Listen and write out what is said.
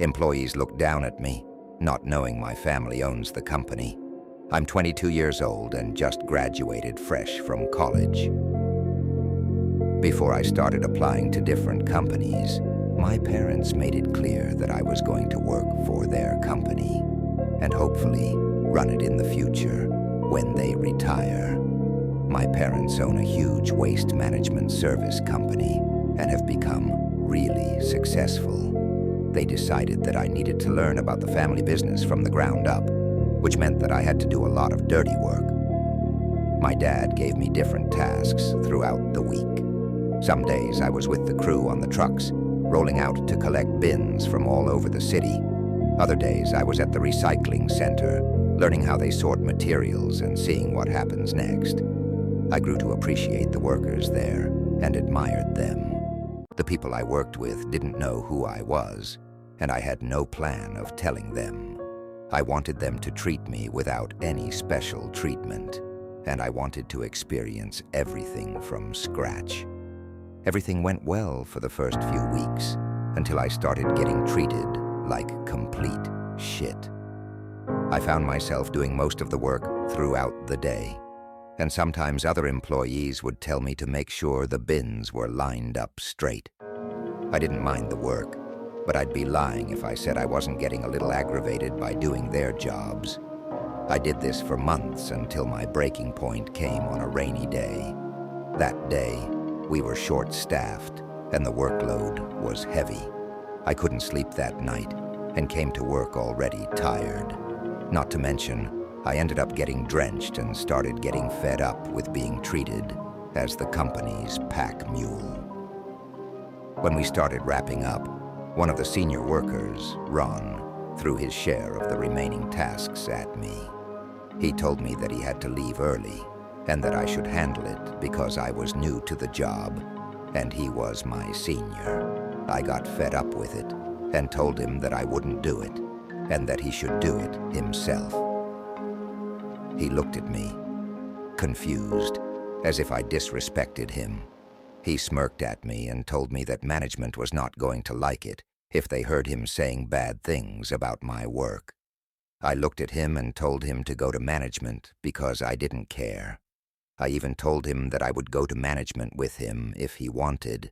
Employees look down at me, not knowing my family owns the company. I'm 22 years old and just graduated fresh from college. Before I started applying to different companies, my parents made it clear that I was going to work for their company and hopefully run it in the future when they retire. My parents own a huge waste management service company and have become really successful. They decided that I needed to learn about the family business from the ground up, which meant that I had to do a lot of dirty work. My dad gave me different tasks throughout the week. Some days I was with the crew on the trucks, rolling out to collect bins from all over the city. Other days I was at the recycling center, learning how they sort materials and seeing what happens next. I grew to appreciate the workers there and admired them. The people I worked with didn't know who I was, and I had no plan of telling them. I wanted them to treat me without any special treatment, and I wanted to experience everything from scratch. Everything went well for the first few weeks, until I started getting treated like complete shit. I found myself doing most of the work throughout the day, and sometimes other employees would tell me to make sure the bins were lined up straight. I didn't mind the work, but I'd be lying if I said I wasn't getting a little aggravated by doing their jobs. I did this for months until my breaking point came on a rainy day. That day, we were short-staffed, and the workload was heavy. I couldn't sleep that night and came to work already tired. Not to mention, I ended up getting drenched and started getting fed up with being treated as the company's pack mule. When we started wrapping up, one of the senior workers, Ron, threw his share of the remaining tasks at me. He told me that he had to leave early and that I should handle it because I was new to the job and he was my senior. I got fed up with it and told him that I wouldn't do it and that he should do it himself. He looked at me, confused, as if I disrespected him. He smirked at me and told me that management was not going to like it if they heard him saying bad things about my work. I looked at him and told him to go to management because I didn't care. I even told him that I would go to management with him if he wanted,